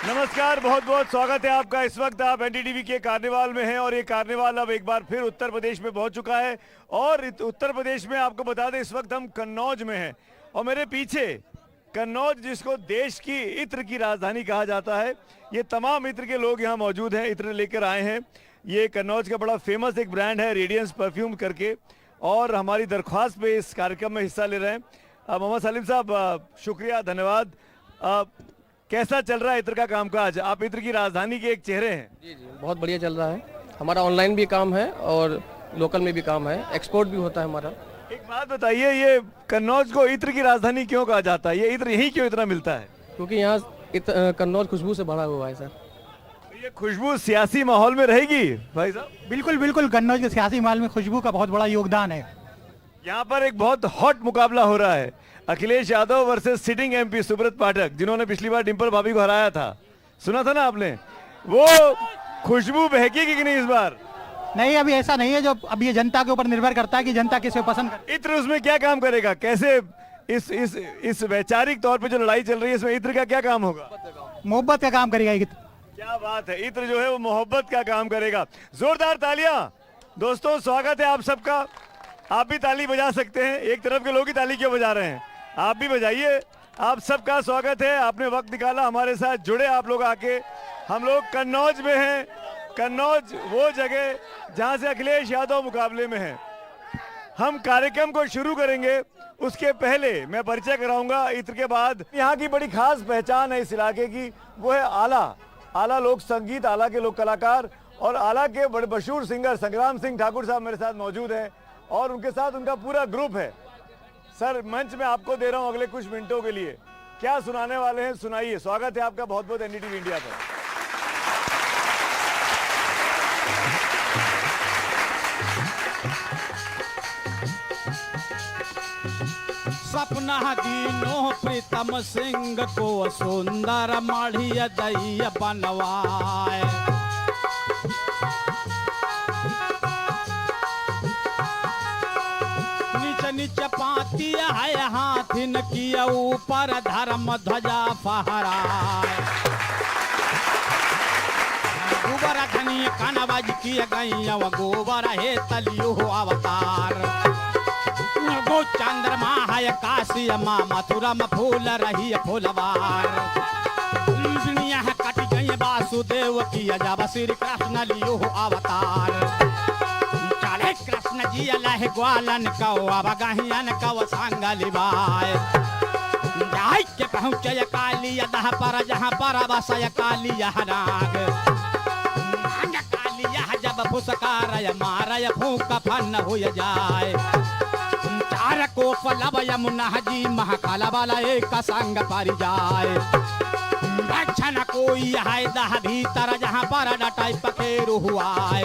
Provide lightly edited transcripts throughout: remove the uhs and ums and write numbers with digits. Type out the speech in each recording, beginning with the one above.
नमस्कार, बहुत बहुत स्वागत है आपका। इस वक्त आप एनडीटीवी के कार्निवाल में हैं और ये कार्निवाल अब एक बार फिर उत्तर प्रदेश में पहुंच चुका है। और उत्तर प्रदेश में आपको बता दें, इस वक्त हम कन्नौज में हैं और मेरे पीछे कन्नौज, जिसको देश की इत्र की राजधानी कहा जाता है, ये तमाम इत्र के लोग यहाँ मौजूद हैं, इत्र लेकर आए हैं। ये कन्नौज का बड़ा फेमस एक ब्रांड है रेडियंस परफ्यूम करके, और हमारी दरख्वास्त पे इस कार्यक्रम में हिस्सा ले रहे हैं। मोहम्मद सलीम साहब, शुक्रिया, धन्यवाद। कैसा चल रहा है इत्र का कामकाज? आप इत्र की राजधानी के एक चेहरे हैं। जी, बहुत बढ़िया चल रहा है। हमारा ऑनलाइन भी काम है और लोकल में भी काम है, एक्सपोर्ट भी होता है हमारा। एक बात बताइए, ये कन्नौज को इत्र की राजधानी क्यों कहा जाता है? ये इत्र यहीं क्यों इतना मिलता है? क्योंकि यहाँ कन्नौज खुशबू से भरा हुआ है सर। ये खुशबू सियासी माहौल में रहेगी भाई साहब? बिल्कुल बिल्कुल, कन्नौज के सियासी माहौल में खुशबू का बहुत बड़ा योगदान है। यहाँ पर एक बहुत हॉट मुकाबला हो रहा है, Akhilesh Yadav versus sitting MP Subrat Pathak, जिन्होंने पिछली बार डिंपल भाभी को हराया था। सुना था ना आपने? वो खुशबू बहकेगी कि नहीं इस बार? नहीं, अभी ऐसा नहीं है। जो अब ये जनता के ऊपर निर्भर करता है कि जनता किसे पसंद करे। इत्र उसमें क्या काम करेगा? कैसे इस वैचारिक तौर पे जो लड़ाई चल रही है, इसमें इत्र का क्या काम होगा? मोहब्बत का काम करेगा। क्या बात है, इत्र जो है वो मोहब्बत का काम करेगा। जोरदार तालियां दोस्तों, स्वागत है आप सबका। आप भी ताली बजा सकते हैं, एक तरफ के लोग ही ताली क्यों बजा रहे हैं, आप भी बजाइए। आप सबका स्वागत है, आपने वक्त निकाला, हमारे साथ जुड़े आप लोग आके। हम लोग कन्नौज में हैं। कन्नौज वो जगह जहां से अखिलेश यादव मुकाबले में है। हम कार्यक्रम को शुरू करेंगे, उसके पहले मैं परिचय कराऊंगा इत्र के बाद। यहाँ की बड़ी खास पहचान है इस इलाके की, वो है आला लोक संगीत, आला के लोक कलाकार और आला के बड़े मशहूर सिंगर संग्राम सिंह ठाकुर साहब मेरे साथ मौजूद हैं और उनके साथ उनका पूरा ग्रुप है। सर, मंच में आपको दे रहा हूं अगले कुछ मिनटों के लिए। क्या सुनाने वाले हैं, सुनाइए। स्वागत है आपका बहुत बहुत एनडीटीवी इंडिया पर। सपना दीनो प्रीतम सिंह को सुंदर माढ़िया दैया बनवाए। नीचे नीचे पाती है हाथिन की, ऊपर धर्म ध्वजा फहराए। गोबर धनी कनवाज की गैया, गोबर है तलियो अवतार। गो चंद्रमा है काशी माँ, मथुरा में फूल रही फूलवार। दुनिया है कट गई वासुदेव की, जब श्री कृष्ण लियो अवतार। चले कृष्ण जी लह ग्वालन कौ, अब गहियन कौ संग लिबाए। जाय के पहुँचे काली दह पर, जहाँ पर बसय काली नाग। काली जब फुसकार मारय, फूक फन हो जाए। चार को पलब यमुना जी, महाकाल वाला एक संग पर जाए। दक्षिण कोई है दह भीतर, जहाँ पर डटाई पखेरु हुआ है।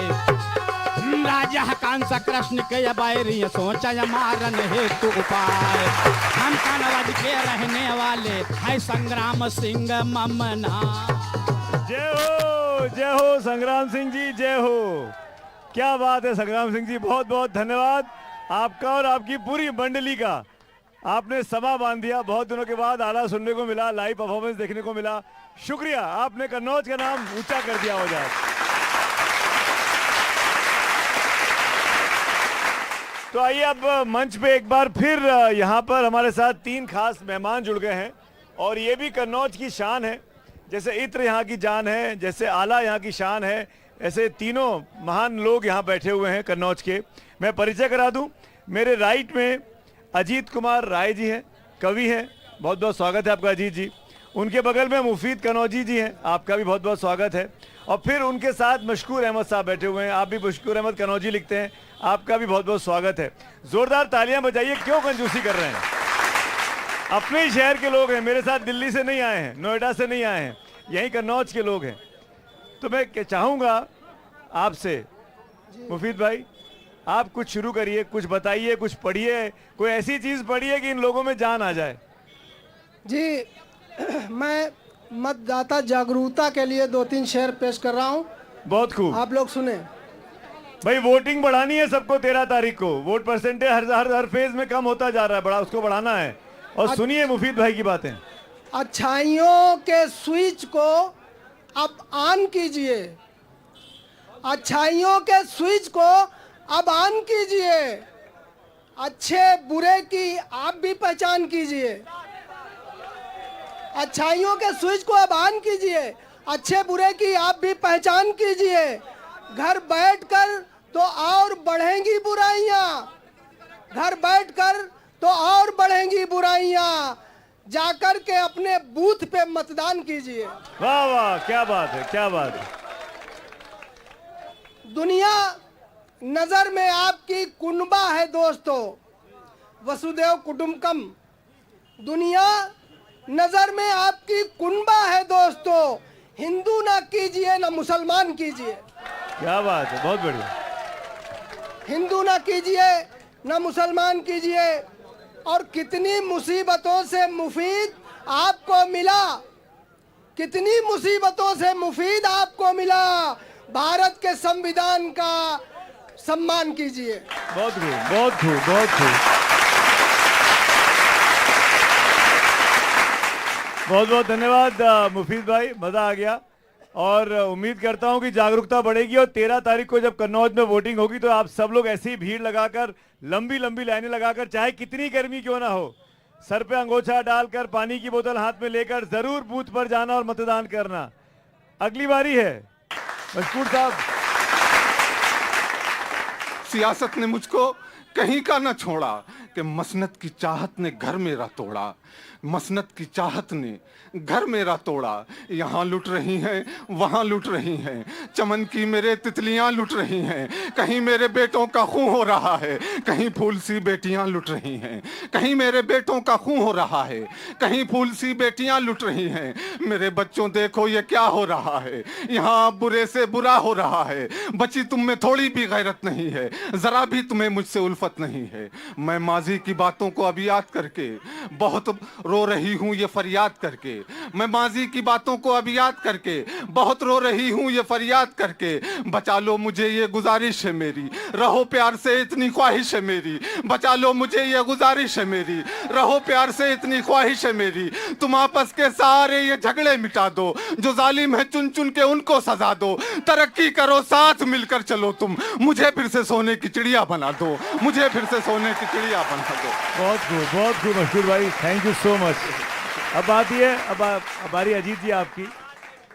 राजा कंस कृष्ण के बैरी, सोचा मारन हेतु उपाय। हम कन्नौज के रहने वाले है संग्राम सिंह ममना। जय हो संग्राम सिंह जी, जय हो। क्या बात है संग्राम सिंह जी, बहुत बहुत धन्यवाद आपका और आपकी पूरी मंडली का। आपने समा बांध दिया, बहुत दिनों के बाद आला सुनने को मिला, लाइव परफॉर्मेंस देखने को मिला। शुक्रिया, आपने कन्नौज का नाम ऊंचा कर दिया हो जाए। तो आइए अब मंच पे एक बार फिर यहाँ पर हमारे साथ तीन खास मेहमान जुड़ गए हैं और ये भी कन्नौज की शान है। जैसे इत्र यहाँ की जान है, जैसे आला यहाँ की शान है, ऐसे तीनों महान लोग यहाँ बैठे हुए हैं कन्नौज के। मैं परिचय करा दूं, मेरे राइट में अजीत कुमार राय जी हैं, कवि हैं, बहुत बहुत स्वागत है आपका अजीत जी। उनके बगल में मुफीद कन्नौजी जी हैं, आपका भी बहुत बहुत स्वागत है। और फिर उनके साथ मशकूर अहमद साहब बैठे हुए हैं, आप भी मशकूर अहमद कन्नौजी लिखते हैं, आपका भी बहुत बहुत स्वागत है। जोरदार तालियां बजाइए। क्यों कंजूसी कर रहे हैं? अपने ही शहर के लोग हैं, मेरे साथ दिल्ली से नहीं आए हैं, नोएडा से नहीं आए हैं, यहीं कन्नौज के लोग हैं। तो मैं चाहूँगा आपसे, मुफीद भाई, आप कुछ शुरू करिए, कुछ बताइए, कुछ पढ़िए, कोई ऐसी चीज पढ़िए कि इन लोगों में जान आ जाए। जी, मैं मतदाता जागरूकता के लिए 2-3 शेर पेश कर रहा हूँ। बहुत खूब, आप लोग सुने। भाई वोटिंग बढ़ानी है सबको, 13 तारीख को वोट परसेंटेज हर फेज में कम होता जा रहा है, बड़ा उसको बढ़ाना है। और सुनिए मुफीद भाई की बातें। अच्छाइयों के स्विच को अब ऑन कीजिए, अच्छाइयों के स्विच को अब ऑन कीजिए, अच्छे बुरे की आप भी पहचान कीजिए। अच्छाइयों के स्विच को अब ऑन कीजिए, अच्छे बुरे की आप भी पहचान कीजिए। घर बैठकर तो और बढ़ेंगी बुराइयां, घर बैठकर तो और बढ़ेंगी बुराइयां। जाकर के अपने बूथ पे मतदान कीजिए। वाह वाह, क्या बात है, क्या बात है। दुनिया नजर में आपकी कुनबा है दोस्तों, वसुदेव कुटुंबकम। दुनिया नजर में आपकी कुनबा है दोस्तों, हिंदू ना कीजिए ना मुसलमान कीजिए। क्या बात है, बहुत बढ़िया। हिंदू ना कीजिए ना मुसलमान कीजिए। और कितनी मुसीबतों से मुफीद आपको मिला, कितनी मुसीबतों से मुफीद आपको मिला। भारत के संविधान का सम्मान कीजिए। बहुत खूब, बहुत खूब, बहुत खूब। बहुत बहुत धन्यवाद मुफीद भाई, मजा आ गया। और उम्मीद करता हूं कि जागरूकता बढ़ेगी और 13 तारीख को जब कन्नौज में वोटिंग होगी तो आप सब लोग ऐसी ही भीड़ लगाकर, लंबी लंबी लाइनें लगाकर, चाहे कितनी गर्मी क्यों ना हो, सर पे अंगोछा डालकर, पानी की बोतल हाथ में लेकर जरूर बूथ पर जाना और मतदान करना। अगली बारी है मशकूर साहब। सियासत ने मुझको कहीं का न छोड़ा कि मसनत की चाहत ने घर मेरा तोड़ा, मसनत की चाहत ने घर मेरा तोड़ा। यहाँ लुट रही हैं, वहाँ लुट रही हैं, चमन की मेरे तितलियाँ लुट रही हैं। कहीं मेरे बेटों का खून हो रहा है, कहीं फूल सी बेटियाँ लुट रही हैं। कहीं मेरे बेटों का खून हो रहा है, कहीं फूल सी बेटियाँ लुट रही हैं। मेरे बच्चों देखो ये क्या हो रहा है, यहाँ बुरे से बुरा हो रहा है। बच्ची तुम में थोड़ी भी गैरत नहीं है, जरा भी तुम्हें मुझसे उल्फत नहीं है। मैं माजी की बातों को अब याद करके बहुत रो रही हूँ ये फरियाद करके। मैं माजी की बातों को अब याद करके बहुत रो रही हूँ ये फरियाद करके। बचा लो मुझे ये गुजारिश है मेरी, रहो प्यार से इतनी ख्वाहिश है मेरी। बचा लो मुझे ये गुजारिश है मेरी, रहो प्यार से इतनी ख्वाहिश है मेरी। तुम आपस के सारे ये झगड़े मिटा दो, जो जालिम है चुन चुन के उनको सजा दो। तरक्की करो साथ मिलकर चलो तुम, मुझे फिर से सोने की चिड़िया बना दो, मुझे फिर से सोने की चिड़िया बना दो। बहुत खूब मशहूर भाई, थैंक यू सो मच। अब बात ये है, अब बारी अजीत जी आपकी,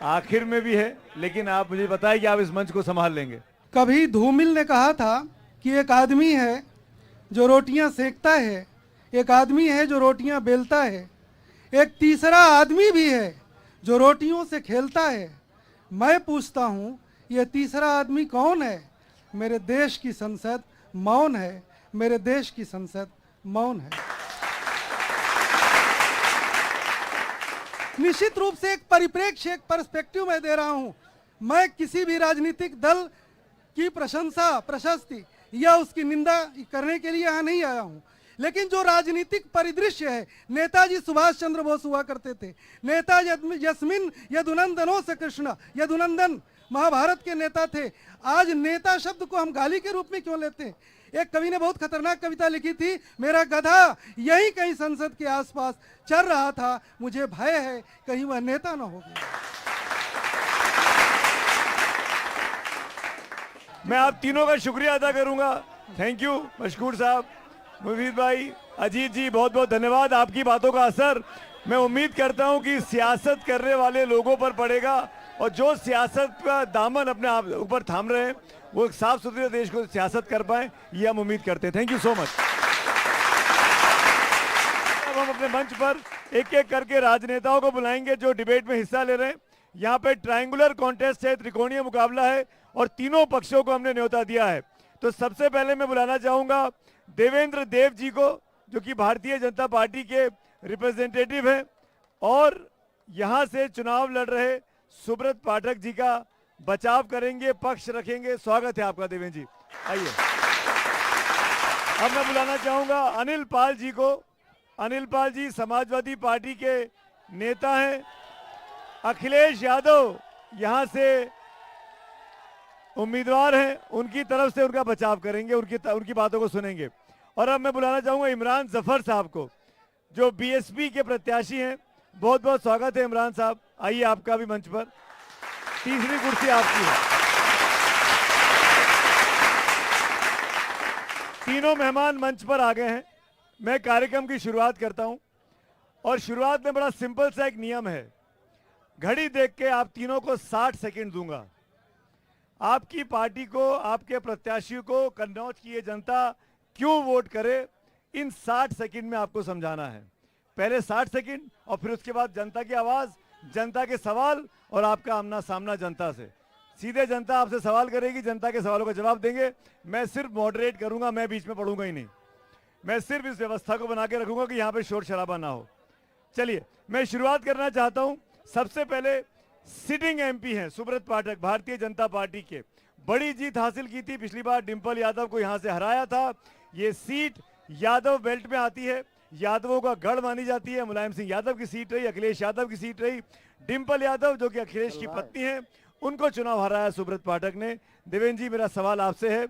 आखिर में भी है, लेकिन आप मुझे बताएं कि आप इस मंच को संभाल लेंगे। कभी धूमिल ने कहा था कि एक आदमी है जो रोटियां सेकता है, एक आदमी है जो रोटियां बेलता है, एक तीसरा आदमी भी है जो रोटियों से खेलता है। मैं पूछता हूं ये तीसरा आदमी कौन है? मेरे देश की संसद मौन है, मेरे देश की संसद मौन है। निश्चित रूप से एक परिप्रेक्ष्य, एक पर्सपेक्टिव मैं दे रहा हूं। मैं किसी भी राजनीतिक दल की प्रशंसा, प्रशस्ति या उसकी निंदा करने के लिए यहाँ नहीं आया हूं, लेकिन जो राजनीतिक परिदृश्य है, नेताजी सुभाष चंद्र बोस हुआ करते थे, नेताजी यस्मिन यदुनंदनों से कृष्ण, यदुनंदन महाभारत के नेता थे। आज नेता शब्द को हम गाली के रूप में क्यों लेते हैं? एक कवि ने बहुत खतरनाक कविता लिखी थी, मेरा गधा यही कहीं संसद के आसपास चल रहा था, मुझे भय है कहीं वह नेता न हो गया। मैं आप तीनों का शुक्रिया अदा करूंगा। थैंक यू मशकूर साहब, मुफीद भाई, अजीत जी, बहुत बहुत धन्यवाद। आपकी बातों का असर मैं उम्मीद करता हूं कि सियासत करने वाले लोगों पर पड़ेगा, और जो सियासत का दामन अपने आप ऊपर थाम रहे हैं वो एक साफ सुथरे देश को सियासत कर पाए, ये हम उम्मीद करते हैं। Thank you so much. अब हम अपने मंच पर एक एक करके राजनेताओं को बुलाएंगे जो डिबेट में हिस्सा ले रहे हैं। यहाँ पे ट्रायंगुलर कॉन्टेस्ट है, त्रिकोणीय मुकाबला है, और तीनों पक्षों को हमने न्योता दिया है। तो सबसे पहले मैं बुलाना चाहूंगा देवेंद्र देव जी को, जो कि भारतीय जनता पार्टी के रिप्रेजेंटेटिव हैं और यहाँ से चुनाव लड़ रहे सुब्रत पाठक जी का बचाव करेंगे, पक्ष रखेंगे। स्वागत है आपका देवेंद्र जी, आइए। अब मैं बुलाना चाहूंगा अनिल पाल जी को। अनिल पाल जी समाजवादी पार्टी के नेता हैं। अखिलेश यादव यहाँ से उम्मीदवार हैं, उनकी तरफ से उनका बचाव करेंगे, उनकी बातों को सुनेंगे। और अब मैं बुलाना चाहूंगा इमरान जफर साहब को, जो बीएसपी के प्रत्याशी हैं। बहुत बहुत स्वागत है इमरान साहब, आइए आपका भी मंच पर। तीसरी कुर्सी आपकी है। तीनों मेहमान मंच पर आ गए हैं। मैं कार्यक्रम की शुरुआत करता हूं और शुरुआत में बड़ा सिंपल सा एक नियम है। घड़ी देख के आप तीनों को 60 सेकंड दूंगा। आपकी पार्टी को, आपके प्रत्याशी को कन्नौज की ये जनता क्यों वोट करे, इन 60 सेकंड में आपको समझाना है। पहले 60 सेकंड और फिर उसके बाद जनता की आवाज, जनता के सवाल और आपका आमना सामना जनता से। सीधे जनता आपसे सवाल करेगी, जनता के सवालों का जवाब देंगे। मैं सिर्फ मॉडरेट करूंगा, मैं बीच में पढ़ूंगा ही नहीं। मैं सिर्फ इस व्यवस्था को बना के रखूंगा कि यहां पे शोर शराबा ना हो। चलिए, मैं शुरुआत करना चाहता हूं। सबसे पहले सिटिंग एमपी हैं सुब्रत पाठक, भारतीय जनता पार्टी के। बड़ी जीत हासिल की थी पिछली बार, डिंपल यादव को यहां से हराया था। ये सीट यादव बेल्ट में आती है, यादवों का गढ़ मानी जाती है। मुलायम सिंह यादव की सीट रही, अखिलेश यादव की सीट रही। डिंपल यादव जो कि अखिलेश की पत्नी है, उनको चुनाव हराया सुब्रत पाठक ने। देवेंद्र जी, मेरा सवाल आपसे है,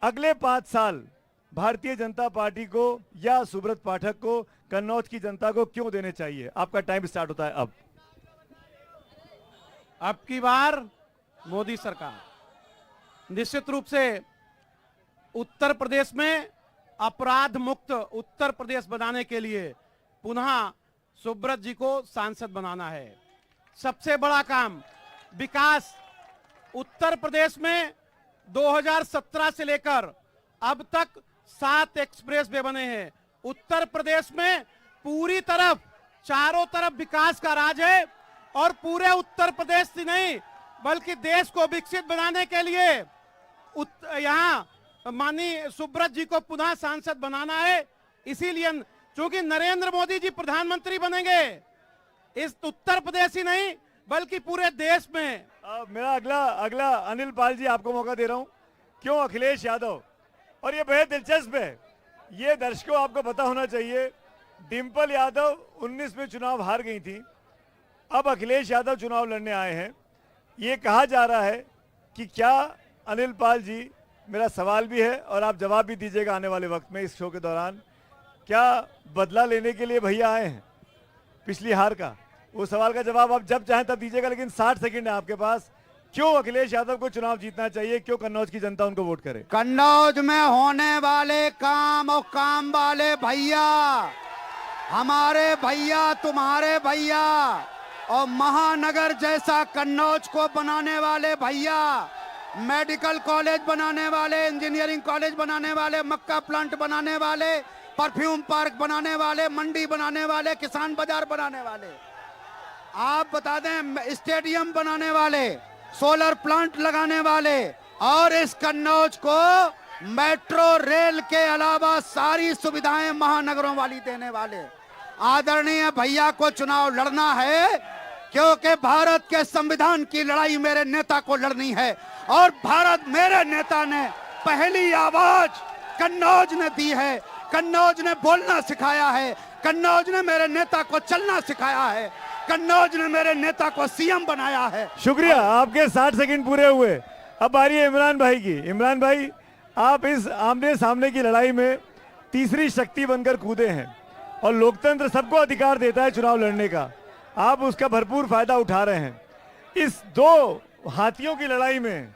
अगले 5 साल भारतीय जनता पार्टी को या सुब्रत पाठक को कन्नौज की जनता को क्यों देने चाहिए? आपका टाइम स्टार्ट होता है अब। अब की बार मोदी सरकार निश्चित रूप से उत्तर प्रदेश में अपराध मुक्त उत्तर प्रदेश बनाने के लिए पुनः सुब्रत जी को सांसद बनाना है। सबसे बड़ा काम विकास। उत्तर प्रदेश में 2017 से लेकर अब तक 7 एक्सप्रेस वे बने हैं। उत्तर प्रदेश में पूरी तरफ, चारों तरफ विकास का राज है और पूरे उत्तर प्रदेश ही नहीं बल्कि देश को विकसित बनाने के लिए यहाँ माननीय सुब्रत जी को पुनः सांसद बनाना है। इसीलिए चूंकि नरेंद्र मोदी जी प्रधानमंत्री बनेंगे इस उत्तर प्रदेश ही नहीं बल्कि पूरे देश में। मेरा अगला अनिल पाल जी, आपको मौका दे रहा हूं। क्यों अखिलेश यादव? और ये बेहद दिलचस्प है, ये दर्शकों आपको पता होना चाहिए। डिंपल यादव 19 में चुनाव हार गई थी, अब अखिलेश यादव चुनाव लड़ने आए हैं। ये कहा जा रहा है कि क्या अनिल पाल जी, मेरा सवाल भी है और आप जवाब भी दीजिएगा आने वाले वक्त में इस शो के दौरान, क्या बदला लेने के लिए भैया आए हैं पिछली हार का? वो सवाल का जवाब आप जब चाहें तब दीजिएगा, लेकिन 60 सेकंड है आपके पास। क्यों अखिलेश यादव को चुनाव जीतना चाहिए, क्यों कन्नौज की जनता उनको वोट करे? कन्नौज में होने वाले काम और काम वाले भैया, हमारे भैया, तुम्हारे भैया, और महानगर जैसा कन्नौज को बनाने वाले भैया, मेडिकल कॉलेज बनाने वाले, इंजीनियरिंग कॉलेज बनाने वाले, मक्का प्लांट बनाने वाले, परफ्यूम पार्क बनाने वाले, मंडी बनाने वाले, किसान बाजार बनाने वाले, आप बता दें स्टेडियम बनाने वाले, सोलर प्लांट लगाने वाले, और इस कन्नौज को मेट्रो रेल के अलावा सारी सुविधाएं महानगरों वाली देने वाले आदरणीय भैया को चुनाव लड़ना है। क्योंकि भारत के संविधान की लड़ाई मेरे नेता को लड़नी है और भारत मेरे नेता ने पहली आवाज कन्नौज ने दी है। कन्नौज ने बोलना सिखाया है, कन्नौज ने मेरे नेता को चलना सिखाया है, कन्नौज ने मेरे नेता को सीएम बनाया है। शुक्रिया, आपके 60 सेकंड पूरे हुए। अब आ रही है इमरान भाई की। इमरान भाई, आप इस आमने सामने की लड़ाई में तीसरी शक्ति बनकर कूदे हैं और लोकतंत्र सबको अधिकार देता है चुनाव लड़ने का, आप उसका भरपूर फायदा उठा रहे हैं। इस 2 हाथियों की लड़ाई में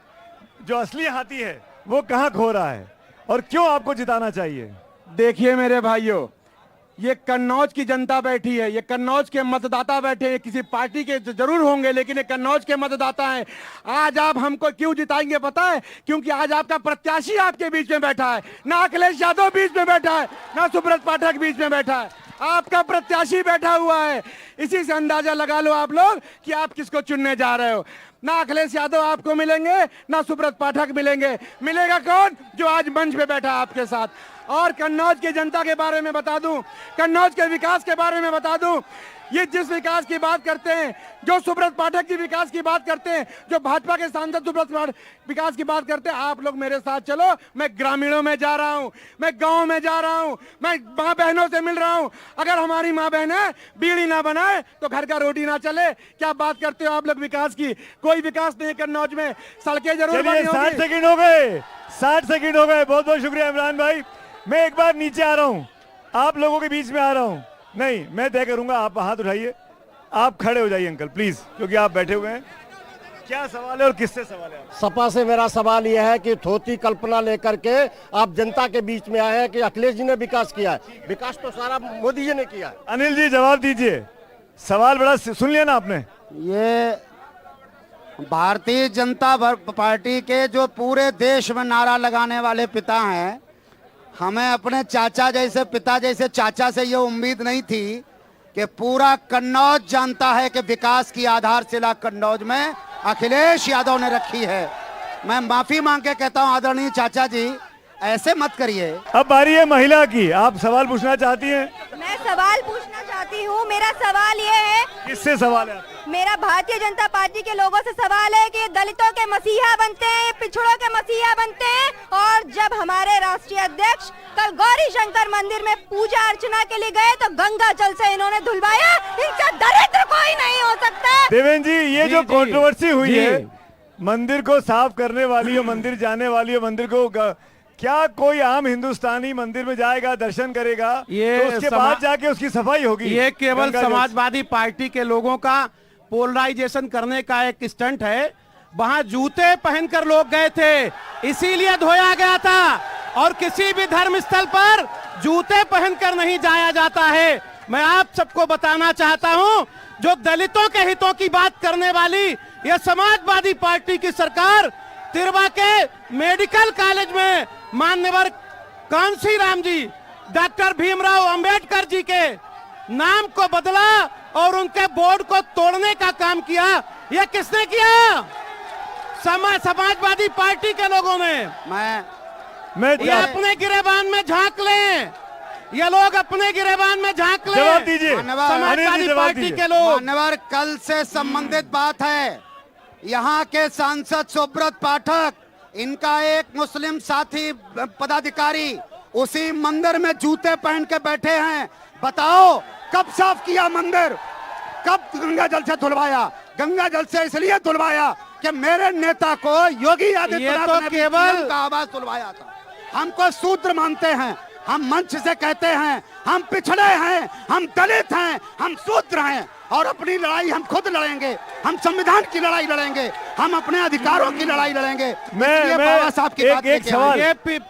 जो असली हाथी है वो कहां खो रहा है और क्यों आपको जिताना चाहिए? देखिए मेरे भाइयों, ये कन्नौज की जनता बैठी है, ये कन्नौज के मतदाता बैठे हैं। किसी पार्टी के जरूर होंगे लेकिन ये कन्नौज के मतदाता हैं। आज आप हमको क्यों जिताएंगे पता है? क्योंकि आज आपका प्रत्याशी आपके बीच में बैठा है, ना अखिलेश यादव बीच में बैठा है, ना सुब्रत पाठक बीच में बैठा है, आपका प्रत्याशी बैठा हुआ है। इसी से अंदाजा लगा लो आप लोग कि आप किसको चुनने जा रहे हो। ना अखिलेश यादव आपको मिलेंगे, ना सुब्रत पाठक मिलेंगे। मिलेगा कौन? जो आज मंच पे बैठा है आपके साथ। और कन्नौज की जनता के बारे में बता दूं, कन्नौज के विकास के बारे में बता दूं, ये जिस विकास की बात करते हैं, जो सुब्रत पाठक की विकास की बात करते हैं, जो भाजपा के सांसद सुब्रत पाठक विकास की बात करते हैं, आप लोग मेरे साथ चलो। मैं ग्रामीणों में जा रहा हूं, मैं गांव में जा रहा हूं, मैं माँ बहनों से मिल रहा हूं। अगर हमारी माँ बहनें बीड़ी ना बनाए तो घर का रोटी ना चले। क्या बात करते हो आप लोग विकास की? कोई विकास नहीं कन्नौज में, सड़कें जरूर बनी होंगी। 60 सेकंड हो गए, 60 सेकंड हो गए। बहुत बहुत शुक्रिया इमरान भाई। मैं एक बार नीचे आ रहा हूं, आप लोगों के बीच में आ रहा हूं। नहीं, मैं तय करूंगा, आप हाथ उठाइए, आप खड़े हो जाइए अंकल प्लीज, क्योंकि आप बैठे हुए हैं। क्या सवाल है और किससे सवाल है? सपा से मेरा सवाल यह है कि थोती कल्पना लेकर के आप जनता के बीच में आए हैं कि अखिलेश जी ने विकास किया है। विकास तो सारा मोदी जी ने किया है। अनिल जी जवाब दीजिए, सवाल बड़ा सुन लिया ना आपने? ये भारतीय जनता पार्टी के जो पूरे देश में नारा लगाने वाले पिता हैं, हमें अपने चाचा जैसे पिता जैसे चाचा से ये उम्मीद नहीं थी कि पूरा कन्नौज जानता है कि विकास की आधारशिला कन्नौज में अखिलेश यादव ने रखी है। मैं माफी मांग के कहता हूं आदरणीय चाचा जी, ऐसे मत करिए। अब बारी है महिला की, आप सवाल पूछना चाहती हैं? मैं सवाल पूछना चाहती हूँ। मेरा सवाल ये है, किससे सवाल है आपका? मेरा भारतीय जनता पार्टी के लोगों से सवाल है कि दलितों के मसीहा बनते हैं, पिछड़ों के मसीहा बनते हैं, और जब हमारे राष्ट्रीय अध्यक्ष कल गौरी शंकर मंदिर में पूजा अर्चना के लिए गए तो गंगा जल से इन्होंने धुलवाया। इनसे दरिद्र कोई नहीं हो सकता। देवेंद्र जी, ये जो कंट्रोवर्सी हुई है, मंदिर को साफ करने वाली हो, मंदिर जाने वाली हो, मंदिर को क्या कोई आम हिंदुस्तानी मंदिर में जाएगा, दर्शन करेगा, ये तो उसके बाद जाके उसकी सफाई होगी? ये केवल गंगा जल से। समाजवादी पार्टी के लोगों का पोलराइजेशन करने का एक स्टंट है। वहां जूते पहनकर लोग गए थे, इसीलिए धोया गया था। और किसी भी धर्म स्थल पर जूते पहनकर नहीं जाया जाता है। मैं आप सबको बताना चाहता हूं, जो दलितों के हितों की बात करने वाली यह समाजवादी पार्टी की सरकार तिरवा के मेडिकल कॉलेज में मान्यवर कांसी राम जी, डॉक्टर भीमराव अंबेडकर जी के नाम को बदला और उनके बोर्ड को तोड़ने का काम किया। यह किसने किया? समाजवादी पार्टी के लोगों ने। ये अपने गिरेबान में झांक लें, ये लोग अपने गिरेबान में झांक लें। जवाब दीजिए, समाजवादी पार्टी के लोग। मान्यवर, कल से संबंधित बात है। यहाँ के सांसद सुब्रत पाठक, इनका एक मुस्लिम साथी पदाधिकारी उसी मंदिर में जूते पहन के बैठे हैं। बताओ कब साफ किया मंदिर, कब गंगा जल से धुलवाया? गंगा जल से इसलिए धुलवाया कि मेरे नेता को योगी आदित्यनाथ ने केवल का आवाज धुलवाया था। हमको शूद्र मानते हैं, हम मंच से कहते हैं हम पिछड़े हैं, हम दलित हैं, हम शूद्र हैं, और अपनी लड़ाई हम खुद लड़ेंगे। हम संविधान की लड़ाई लड़ेंगे, हम अपने अधिकारों की लड़ाई लड़ेंगे। बाबा साहब की बात एक सवाल,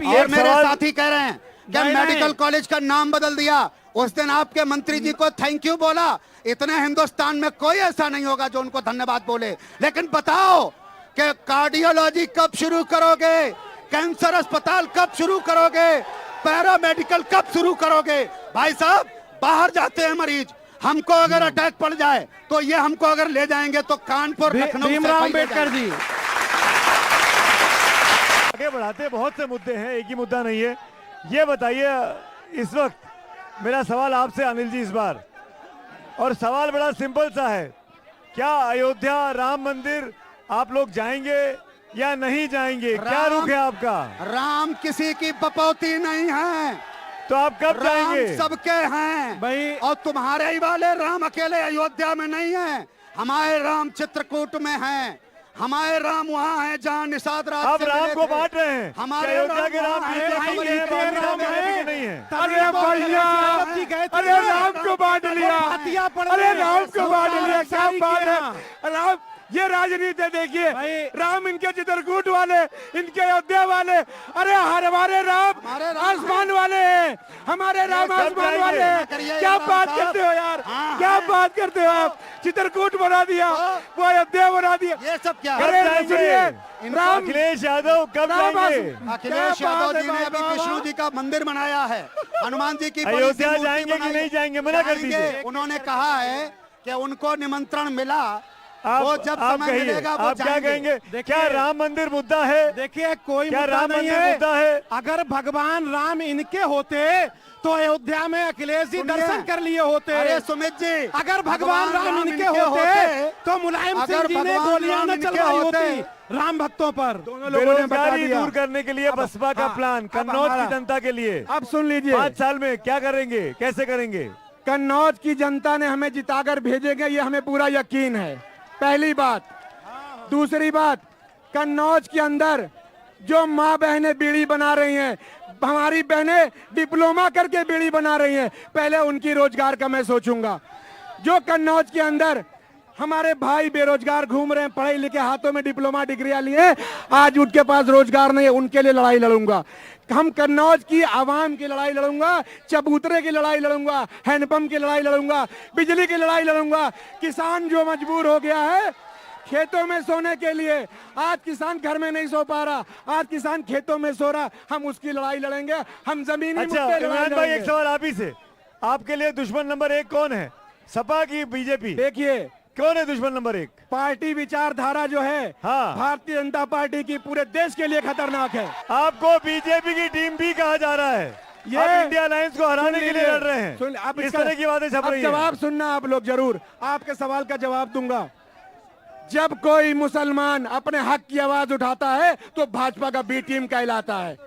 और मेरे साथी कह रहे हैं कि मेडिकल कॉलेज का नाम बदल दिया। उस दिन आपके मंत्री जी को थैंक यू बोला। इतने हिंदुस्तान में कोई ऐसा नहीं होगा जो उनको धन्यवाद बोले। लेकिन बताओ कि कार्डियोलॉजी कब शुरू करोगे, कैंसर अस्पताल कब शुरू करोगे, पैरामेडिकल कब शुरू करोगे? भाई साहब, बाहर जाते हैं मरीज, हमको अगर अटैक पड़ जाए तो ये हमको अगर ले जाएंगे तो कानपुर लखनऊ भीमराव अंबेडकर जी। आगे बढ़ाते, बहुत से मुद्दे हैं, एक ही मुद्दा नहीं है। ये बताइए, इस वक्त मेरा सवाल आपसे अनिल जी इस बार, और सवाल बड़ा सिंपल सा है, क्या अयोध्या राम मंदिर आप लोग जाएंगे या नहीं जाएंगे? क्या रुख है आपका? राम किसी की बपौती नहीं है, तो आप कब जाएंगे? राम सबके हैं भाई। और तुम्हारे ही वाले राम अकेले अयोध्या में नहीं है। हमारे राम चित्रकूट में हैं, हमारे राम वहाँ हैं जहाँ निषाद राज आप से राम मिले को थे। बांट रहे हैं? हमारे अयोध्या के राम वहाँ हैं, चित्रकूट भाई, के हैं, इतने बाकी राम राम हैं। के नहीं है। अरे भैया, अरे राम को बांट लिया, अरे राम को बांट लिया, क्या बात है? राम, ये राजनीति देखिए, राम इनके चित्रकूट वाले, इनके अयोध्या वाले। अरे हमारे राम आसमान वाले हैं, हमारे राम आसमान वाले हैं। क्या बात करते हो यार, क्या बात करते हो आप? चित्रकूट बना दिया, वो अयोध्या बना दिया, ये सब क्या? कब जाएंगे? राम अखिलेश यादव कब जाएंगे? अखिलेश यादव जी ने अभी विष्णु जी का मंदिर बनाया है, हनुमान जी की बड़ी सी अयोध्या मूर्ति जाएंगे कि बनाई नहीं है। जाएंगे? मना कर जाएंगे। दीजिए। उन्होंने कहा है कि उनको निमंत्रण मिला, वो जब आप समय कहिए, मिलेगा वो आप क्या जाएंगे। कहेंगे? क्या राम मंदिर मुद्दा है? देखिए, कोई क्या मुद्दा राम नहीं मंदिर मुद्दा है? अगर भगवान राम इनके होते तो अयोध्या में अखिलेश जी दर्शन कर लिए होते। अरे सुमित जी, अगर भगवान राम इनके होते तो मुलायम सिंह जी ने गोलियां न चलवाई होती राम भक्तों पर। दोनों लोगों ने बता बेरोजगारी दिया। दूर करने के लिए बसपा का प्लान, कन्नौज की जनता के लिए। अब सुन लीजिए, 5 साल में क्या करेंगे, कैसे करेंगे? कन्नौज की जनता ने हमें जिताकर भेजेंगे, ये हमें पूरा यकीन है। पहली बात। दूसरी बात, कन्नौज के अंदर जो माँ बहनें बीड़ी बना रही हैं, हमारी बहनें डिप्लोमा करके बीड़ी बना रही हैं, पहले उनकी रोजगार का मैं सोचूंगा। जो कन्नौज के अंदर हमारे भाई बेरोजगार घूम रहे हैं, पढ़े लिखे, हाथों में डिप्लोमा डिग्रियां लिए, आज उनके पास रोजगार नहीं है, उनके लिए लड़ाई लड़ूंगा। हम कन्नौज की आवाम की लड़ाई लड़ूंगा, चबूतरे की लड़ाई लड़ूंगा, हैंडपंप की लड़ाई लड़ूंगा, बिजली की लड़ाई लड़ूंगा। किसान जो मजबूर हो गया है खेतों में सोने के लिए, आज किसान घर में नहीं सो पा रहा, आज किसान खेतों में सो रहा, हम उसकी लड़ाई लड़ेंगे। हम जमीनी अच्छा मुद्दे लड़ाई इमरान भाई, एक लड़ेंगे। सवाल आप ही से, आपके लिए दुश्मन नंबर 1 कौन है, सपा की बीजेपी? देखिए, कौन है दुश्मन नंबर 1? पार्टी विचारधारा जो है हाँ। भारतीय जनता पार्टी की पूरे देश के लिए खतरनाक है। आपको बीजेपी की टीम भी कहा जा रहा है, ये आप इंडिया अलायंस को हराने सुन के लिए लीजिए, लड़ रहे हैं। सुन, अब इस इसका- तरह की बातें छप अब रही हैं। जवाब सुनना आप लोग जरूर, आपके सवाल का जवाब दूंगा। जब कोई मुसलमान अपने हक की आवाज उठाता है तो भाजपा का बी टीम कहलाता है।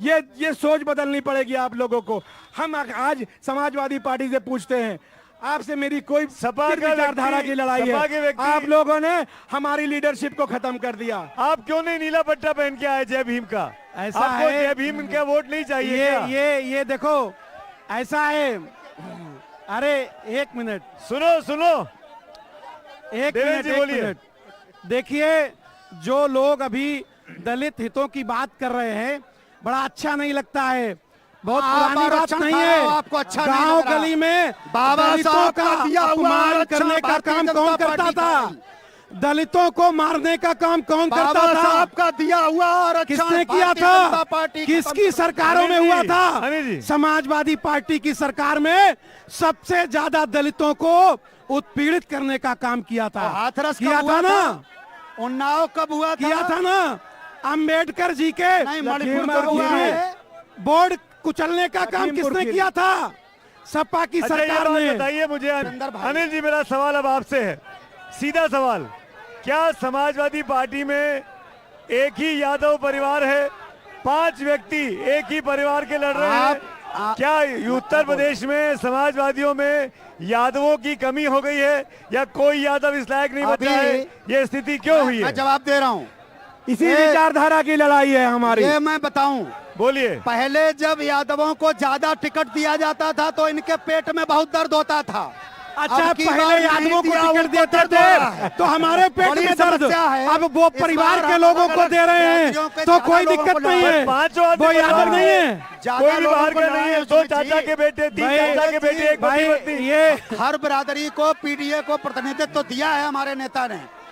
ये सोच बदलनी पड़ेगी आप लोगों को। हम आज समाजवादी पार्टी से पूछते हैं, आपसे मेरी कोई सपा सिर्फ का विचारधारा व्यक्ति- की लड़ाई सपा के है। व्यक्ति- आप लोगों ने हमारी लीडरशिप को खत्म कर दिया। आप क्यों नहीं नीला पट्टा पहन के आए जय भीम का? ऐसा आपको है- जय भीम का वोट नहीं चाहिए ये क्या? ये देखो, ऐसा है। अरे एक मिनट, सुनो सुनो, एक देवेंद्र मिनट, जी एक बोलिए। मिनट। देखिए, जो लोग अभी दलित हितों की बात कर रहे हैं, बड़ा अच्छा नहीं लगता है। बहुत आप पुरानी बात आरक्षण नहीं खा रहे हो, है। आपको अच्छा नहीं गांव लग रहा। गली में बाबा दलितों साहब का का दिया हुआ अपमान आरक्षण करने का भारतीय काम जनता कौन करता पार्टी था? का दलितों को मारने का काम कौन करता बाबा था? साहब का दिया हुआ आरक्षण किसने किया भारतीय जनता था? पार्टी किसकी सरकारों में अनिल हुआ जी, था? अनिल जी। समाजवादी पार्टी की सरकार में सबसे ज्यादा दलितों को उत्पीड़ित करने का काम किया था। हाथरस कब किया हुआ था ना? उन्नाव कब हुआ था? किया था ना? अंबेडकर जी के नहीं, मणिपुर लखीमपुर कब हुआ खीरी है? बोर्ड कुचलने का काम लखीमपुर किसने खीरी। किया था? सपा की अच्छा ये सरकार बात ने। बताइए मुझे सुरेंद्र भाई। अनिल जी, मेरा सवाल अब आपसे है, सीधा सवाल, क्या समाजवादी पार्टी में एक ही यादव परिवार है? 5 व्यक्ति एक ही परिवार के लड़ रहे हैं। क्या उत्तर प्रदेश में समाजवादियों में यादवों की कमी हो गई है या कोई यादव इस लायक नहीं बचा है? ये स्थिति क्यों हुई है? मैं जवाब दे रहा हूँ। इसी ये- विचारधारा की लड़ाई है हमारी। ये मैं बताऊं, बोलिए। पहले जब यादवों को ज्यादा टिकट दिया जाता था तो इनके पेट में बहुत दर्द होता था। अच्छा, अब की पहले बार यादवों नहीं को दिया, टिकट उनको देते दर्द हो रहा थे है। तो हमारे पेट बड़ी में दर्द। समस्या है। अब वो इस परिवार बार के हम लोगों को अलग-अलग दे रहे जातियों हैं के तो ज्यादा कोई लोगों दिक्कत को नहीं लड़ाई है। है। 5 आदमी वो यादव नहीं है। ज्यादा कोई भी लोगों बाहर को का लड़ाई नहीं है, है, 2 सुमित चाचा जी। के बेटे, 3 भाई, चाचा के बेटे, एक भाई, पति। ये हर बिरादरी को पीडीए को प्रतिनिधित्व दिया है हमारे नेता ने।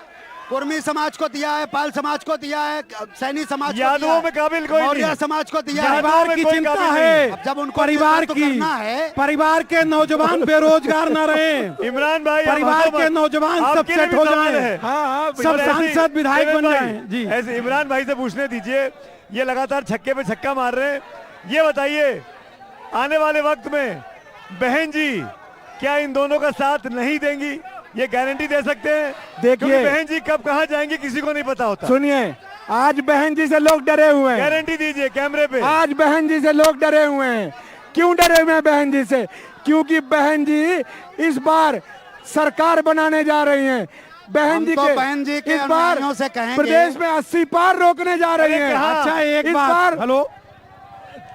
कुर्मी समाज को दिया है, पाल समाज को दिया है, सैनी समाज को यादवों दिया है, में काबिल कोई नहीं मौर्य है। समाज को दिया है। यादव परिवार में की कोई चिंता काबिल नहीं है। अब जब उनको परिवार नेतृत्व की, करना है। परिवार के नौजवान बेरोजगार न रहे, इमरान भाई, आप परिवार हंसो के मत। नौजवान सब आपके लिए सेट भी हो सवाल जाएं। है। हाँ, सब और ऐसे ही सांसद विधायक बन देवेंद्र जाएं। भाई, जी। ऐसे इमरान भाई से पूछने दीजिए, ये लगातार छक्के पे छक्का मार रहे हैं, ये बताइए आने वाले वक्त में बहन जी क्या इन दोनों का साथ नहीं देंगी? ये गारंटी दे सकते हैं? देखिए- क्योंकि बहन जी कब कहाँ जाएंगी किसी को नहीं पता होता। सुनिए, आज बहन जी से लोग डरे हुए हैं। गारंटी दीजिए कैमरे पे। आज बहन जी से लोग डरे हुए हैं। क्यों डरे हुए हैं बहन जी से? क्योंकि बहन जी इस बार सरकार बनाने जा रही हैं। बहन हम जी तो के बहन जी के इस बार अनुयायियों से कहेंगे- प्रदेश में 80 पार रोकने जा रही अरे हैं। कहाँ? अच्छा, एक इस बात, बार- हेलो,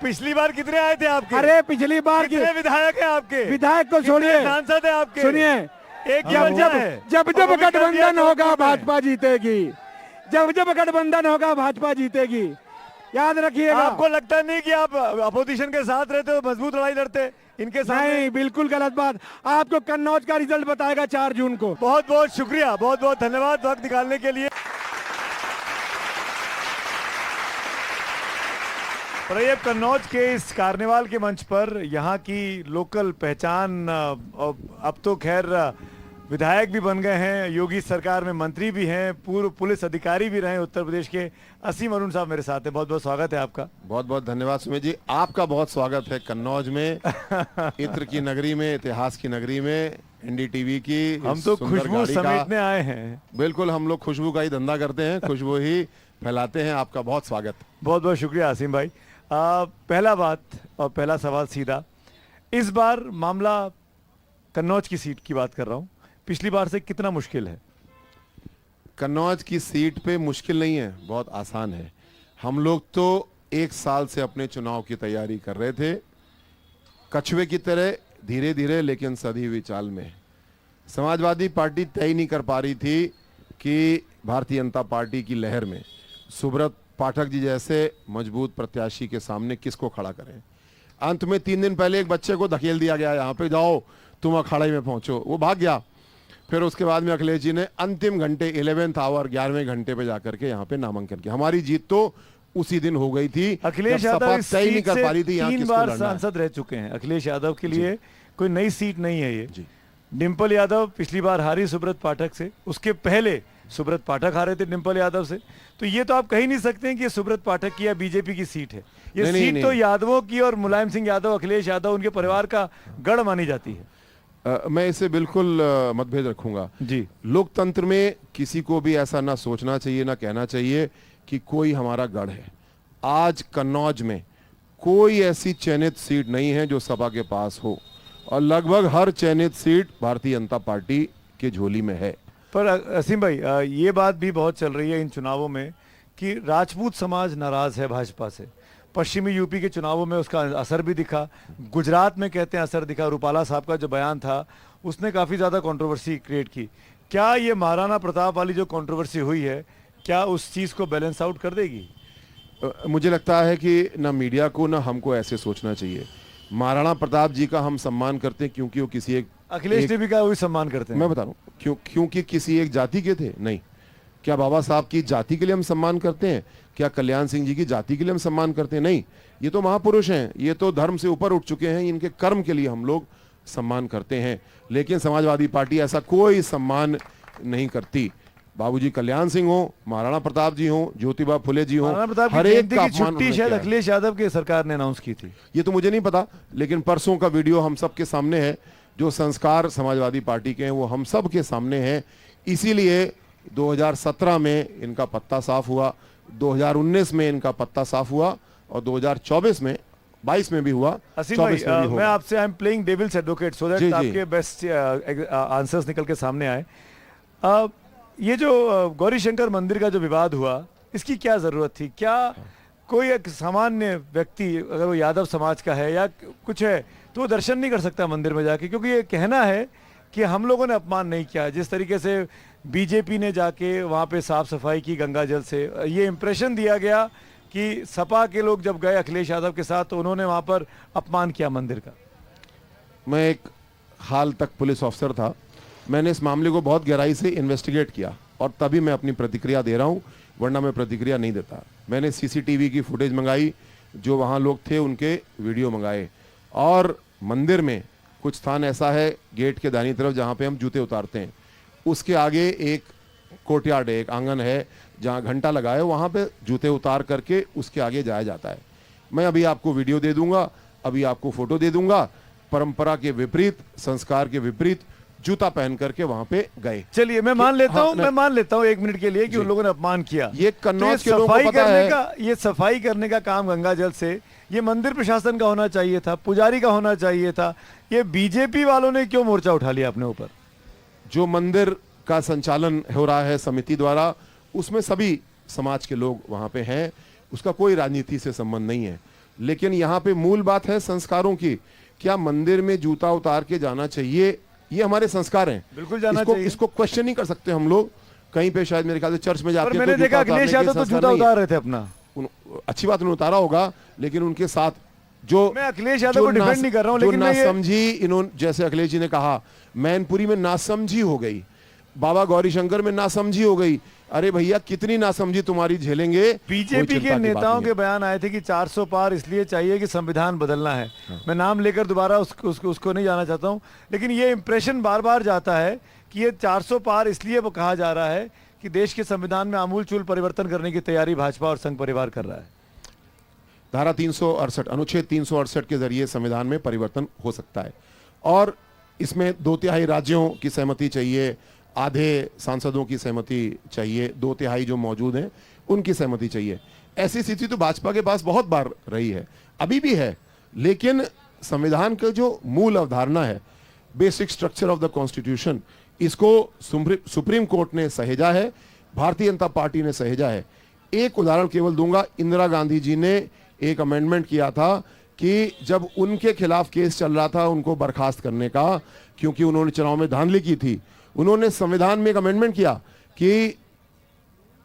पिछली बार कितने आए थे आपके? अरे पिछली बार की कितने विधायक हैं आपके? विधायक को कितने छोड़िए, सांसद हैं आपके? सुनिए, एक जब वजह जब है। जब और जब वो भी कर दिया गठबंधन तो होगा में। भाजपा जीतेगी। जब जब गठबंधन होगा भाजपा जीतेगी, याद रखिएगा। आपको लगता नहीं कि आप अपोजिशन के साथ रहते हो मजबूत लड़ाई लड़ते इनके सामने? नहीं, बिल्कुल गलत बात। आपको कन्नौज का रिजल्ट बताएगा 4 जून को। बहुत बहुत शुक्रिया, बहुत बहुत धन्यवाद वक्त निकालने के लिए। प्रयब कन्नौज के इस कार्निवाल के मंच पर यहाँ की लोकल पहचान, अब तो खैर विधायक भी बन गए हैं, योगी सरकार में मंत्री भी हैं, पूर्व पुलिस अधिकारी भी रहे उत्तर प्रदेश के। असीम अरुण साहब मेरे साथ हैं, बहुत बहुत स्वागत है आपका। बहुत बहुत धन्यवाद सुमित जी, आपका बहुत स्वागत है कन्नौज में, इत्र की नगरी में, इतिहास की नगरी में, एनडीटीवी की हम तो सुंदर खुशबू गाड़ी का। समेटने आए हैं। बिल्कुल, हम लोग खुशबू का ही धंधा करते हैं, खुशबू ही फैलाते हैं। आपका बहुत स्वागत। बहुत बहुत शुक्रिया आसिम भाई। पहला बात और पहला सवाल सीधा, इस बार मामला कन्नौज की सीट की बात कर रहा हूँ, पिछली बार से कितना मुश्किल है? कन्नौज की सीट पे मुश्किल नहीं है, बहुत आसान है। हम लोग तो 1 साल से अपने चुनाव की तैयारी कर रहे थे, कछुए की तरह धीरे धीरे लेकिन सधी हुई चाल में। समाजवादी पार्टी तय नहीं कर पा रही थी कि भारतीय जनता पार्टी की लहर में सुब्रत पाठक जी जैसे मजबूत प्रत्याशी के सामने किसको खड़ा करें। अंत में 3 दिन पहले एक बच्चे को धकेल दिया गया, यहाँ पे जाओ तुम अखाड़े में पहुंचो, वो भाग गया। फिर उसके बाद में अखिलेश जी ने अंतिम घंटे 11th आवर 11वें घंटे पे जाकर के यहाँ पे नामांकन किया। हमारी जीत तो उसी दिन हो गई थी। अखिलेश जब यादव सपा इस तय नहीं सीट कर से पा रही थी यहाँ 3 किसको बार लड़ना है। सांसद रह चुके हैं। अखिलेश यादव के लिए कोई नई सीट नहीं है ये। डिम्पल यादव पिछली बार हारी सुब्रत पाठक से, उसके पहले सुब्रत पाठक हारे थे डिम्पल यादव से। तो ये तो आप कह ही नहीं सकते हैं कि ये सुब्रत पाठक की या बीजेपी की सीट है। ये नहीं, सीट नहीं, तो नहीं। यादवों की और मुलायम सिंह यादव, अखिलेश यादव, उनके परिवार का गढ़ मानी जाती है। मैं इसे बिल्कुल मतभेद रखूंगा जी। लोकतंत्र में किसी को भी ऐसा ना सोचना चाहिए ना कहना चाहिए कि कोई हमारा गढ़ है। आज कन्नौज में कोई ऐसी चयनित सीट नहीं है जो सपा के पास हो, और लगभग हर चयनित सीट भारतीय जनता पार्टी के झोली में है। पर असीम भाई, ये बात भी बहुत चल रही है इन चुनावों में कि राजपूत समाज नाराज है भाजपा से। पश्चिमी यूपी के चुनावों में उसका असर भी दिखा, गुजरात में कहते हैं असर दिखा। रूपाला साहब का जो बयान था उसने काफ़ी ज़्यादा कंट्रोवर्सी क्रिएट की। क्या ये महाराणा प्रताप वाली जो कंट्रोवर्सी हुई है, क्या उस चीज़ को बैलेंस आउट कर देगी? मुझे लगता है कि ना मीडिया को ना हमको ऐसे सोचना चाहिए। महाराणा प्रताप जी का हम सम्मान करते हैं क्योंकि वो किसी एक अखिलेश जी भी का वही सम्मान करते हैं। मैं बता रहा हूँ क्योंकि किसी एक जाति के थे? नहीं। क्या बाबा साहब की जाति के लिए हम सम्मान करते हैं? क्या कल्याण सिंह जी की जाति के लिए हम सम्मान करते हैं? नहीं। ये तो महापुरुष हैं, ये तो धर्म से ऊपर उठ चुके हैं, इनके कर्म के लिए हम लोग सम्मान करते हैं। लेकिन समाजवादी पार्टी ऐसा कोई सम्मान नहीं करती। बाबूजी कल्याण सिंह हो, महाराणा प्रताप जी हो, ज्योतिबा फुले जी हो, हर एक का छुट्टी शायद अखिलेश यादव की सरकार ने अनाउंस की थी। ये तो मुझे नहीं पता, लेकिन परसों का वीडियो हम सब के सामने है। जो संस्कार समाजवादी पार्टी के हैं वो हम सब के सामने हैं। इसीलिए 2017 में इनका पत्ता साफ हुआ, 2019 में इनका पत्ता साफ हुआ, और 2024 में 22 में भी हुआ, 24 में भी मैं होगा। आपसे I am playing devil's advocate so that आपके बेस्ट आंसर्स निकल के सामने आए। ये जो गौरी शंकर मंदिर का जो विवाद हुआ, इसकी क्या जरूरत थी? क्या कोई एक सामान्य व्यक्ति अगर वो यादव समाज का है या कुछ है तो वो दर्शन नहीं कर सकता मंदिर में जाके? क्योंकि ये कहना है कि हम लोगों ने अपमान नहीं किया। जिस तरीके से बीजेपी ने जाके वहाँ पे साफ सफाई की गंगा जल से, ये इंप्रेशन दिया गया कि सपा के लोग जब गए अखिलेश यादव के साथ तो उन्होंने वहाँ पर अपमान किया मंदिर का। मैं एक हाल तक पुलिस ऑफिसर था, मैंने इस मामले को बहुत गहराई से इन्वेस्टिगेट किया और तभी मैं अपनी प्रतिक्रिया दे रहा हूँ, वरना मैं प्रतिक्रिया नहीं देता। मैंने सीसीटीवी की फुटेज मंगाई, जो वहाँ लोग थे उनके वीडियो मंगाए, और मंदिर में कुछ स्थान ऐसा है गेट के दाहिनी तरफ जहाँ पे हम जूते उतारते हैं, उसके आगे एक कोर्टयार्ड है, एक आंगन है जहाँ घंटा लगा है, वहाँ पे जूते उतार करके उसके आगे जाया जाता है। मैं अभी आपको वीडियो दे दूंगा, अभी आपको फोटो दे दूंगा। परंपरा के विपरीत, संस्कार के विपरीत जूता पहन करके वहां पे गए। चलिए मैं मान लेता हूं, मैं मान लेता हूं 1 मिनट के लिए कि उन लोगों ने अपमान किया। ये कन्नौज के लोगों को पता है। ये सफाई करने का काम गंगा जल से ये मंदिर प्रशासन का होना चाहिए था, पुजारी का होना चाहिए था। ये बीजेपी वालों ने क्यों मोर्चा उठा लिया अपने ऊपर? जो मंदिर का संचालन हो रहा है समिति द्वारा, उसमें सभी समाज के लोग वहां पे हैं, उसका कोई राजनीति से संबंध नहीं है। लेकिन यहाँ पे मूल बात है संस्कारों की। क्या मंदिर में जूता उतार के जाना चाहिए? ये हमारे संस्कार हैं, बिल्कुल जाना चाहिए। इसको क्वेश्चन नहीं कर सकते हम लोग। कहीं पे शायद मेरे ख्याल से चर्च में जाते हैं, मैंने देखा अखिलेश यादव तो जूता उतार रहे थे अपना। अच्छी बात उन्होंने उतारा होगा, लेकिन उनके साथ जो, मैं अखिलेश यादव को डिफेंड नहीं कर रहा हूं, लेकिन मैं नासमझी इन्होंने, जैसे अखिलेश जी ने कहा, मैनपुरी में नासमझी हो गई, बाबा गौरी शंकर में नासमझी हो गई। अरे भैया कितनी नासमझी तुम्हारी झेलेंगे? बीजेपी के नेताओं के बयान आए थे कि 400 पार इसलिए चाहिए कि संविधान बदलना है। मैं नाम लेकर दोबारा उसको नहीं जाना चाहता हूं, लेकिन ये इंप्रेशन बार बार जाता है कि ये 400 पार इसलिए वो कहा जा रहा है कि देश के संविधान में आमूलचूल परिवर्तन करने की तैयारी भाजपा और संघ परिवार कर रहा है। धारा 368, अनुच्छेद 368 के जरिए संविधान में परिवर्तन हो सकता है, और इसमें 2/3 राज्यों की सहमति चाहिए, आधे सांसदों की सहमति चाहिए, 2/3 जो मौजूद हैं उनकी सहमति चाहिए। ऐसी स्थिति तो भाजपा के पास बहुत बार रही है, अभी भी है। लेकिन संविधान का जो मूल अवधारणा है, basic structure of the constitution, इसको सुप्रीम कोर्ट ने सहेजा है, भारतीय जनता पार्टी ने सहेजा है। एक उदाहरण केवल दूंगा, इंदिरा गांधी जी ने एक अमेंडमेंट किया था कि जब उनके खिलाफ केस चल रहा था उनको बर्खास्त करने का, क्योंकि उन्होंने चुनाव में धांधली की थी, उन्होंने संविधान में एक अमेंडमेंट किया कि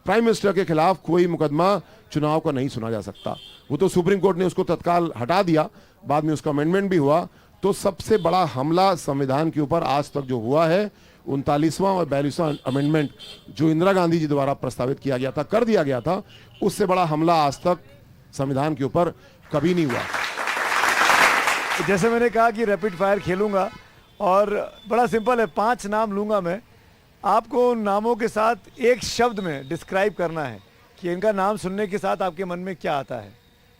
प्राइम मिनिस्टर के खिलाफ कोई मुकदमा चुनाव का नहीं सुना जा सकता। वो तो सुप्रीम कोर्ट ने उसको तत्काल हटा दिया, बाद में उसका अमेंडमेंट भी हुआ। तो सबसे बड़ा हमला संविधान के ऊपर आज तक जो हुआ है, 39वां और 42वां अमेंडमेंट जो इंदिरा गांधी जी द्वारा प्रस्तावित किया गया था, कर दिया गया था, उससे बड़ा हमला आज तक संविधान के ऊपर कभी नहीं हुआ। जैसे मैंने कहा कि रैपिड फायर खेलूंगा और बड़ा सिंपल है, 5 नाम लूंगा मैं, आपको उन नामों के साथ एक शब्द में डिस्क्राइब करना है कि इनका नाम सुनने के साथ आपके मन में क्या आता है।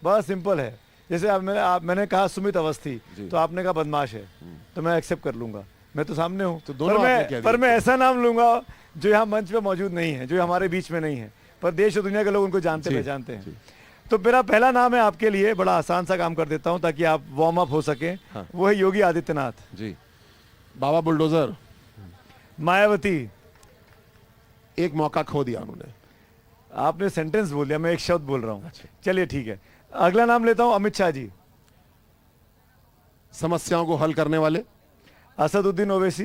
बड़ा सिंपल है। जैसे मैंने कहा सुमित अवस्थी, तो आपने कहा बदमाश है, तो मैं एक्सेप्ट कर लूंगा, मैं तो सामने हूँ। तो दोनों आपने कह दिया। पर मैं ऐसा नाम लूंगा जो यहाँ मंच पे मौजूद नहीं है, जो हमारे बीच में नहीं है, पर देश और दुनिया के लोग उनको जानते पहचानते हैं। तो मेरा पहला नाम है आपके लिए, बड़ा आसान सा काम कर देता हूँ ताकि आप वार्म अप हो सके। हाँ। वो है योगी आदित्यनाथ जी। बाबा बुलडोजर। मायावती। एक मौका खो दिया उन्होंने। आपने सेंटेंस बोल दिया, मैं एक शब्द बोल रहा हूँ। चलिए ठीक है, अगला नाम लेता हूँ अमित शाह जी। समस्याओं को हल करने वाले। असदुद्दीन ओवैसी।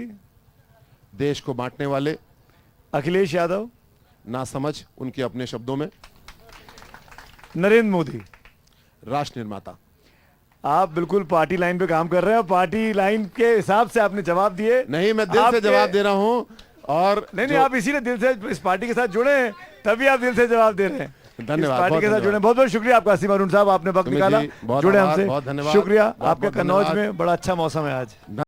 देश को बांटने वाले। अखिलेश यादव। ना समझ उनके अपने शब्दों में। नरेंद्र मोदी। राष्ट्र निर्माता। आप बिल्कुल पार्टी लाइन पे काम कर रहे हैं और पार्टी लाइन के हिसाब से आपने जवाब दिए। नहीं, मैं दिल से जवाब दे रहा हूं। और नहीं, आप इसीलिए दिल से इस पार्टी के साथ जुड़े हैं, तभी आप दिल से जवाब दे रहे हैं। धन्यवाद। पार्टी के साथ जुड़े, बहुत बहुत शुक्रिया आपका असीम अरुण साहब, आपने वक्त निकाला, जुड़े हमसे। बहुत धन्यवाद। शुक्रिया। आपके कन्नौज में बड़ा अच्छा मौसम है आज।